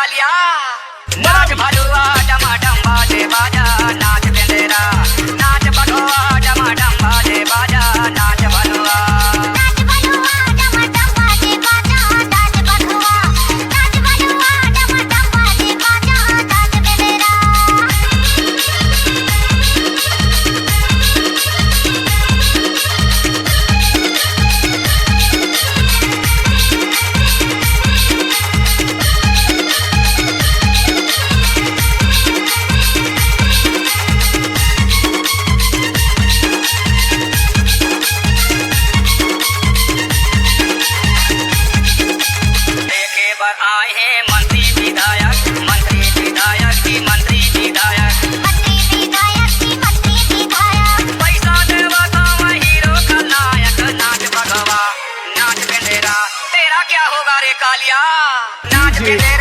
कालिया। नाच भलुआ डमाडम बाजे बाजा, नाच बेंदेरा नाच भलुआ डमाडम बाजे बाजा, नाच भलुआ। आए हैं मंत्री विधायक, मंत्री विधायक की मंत्री विधायक, मंत्री विधायक की मंत्री विधायक। पैसा देवा तो मैं हीरो खलनायक, नाच भगवा नाच बेंदेरा, तेरा क्या होगा रे कालिया। नाच बेंदेरा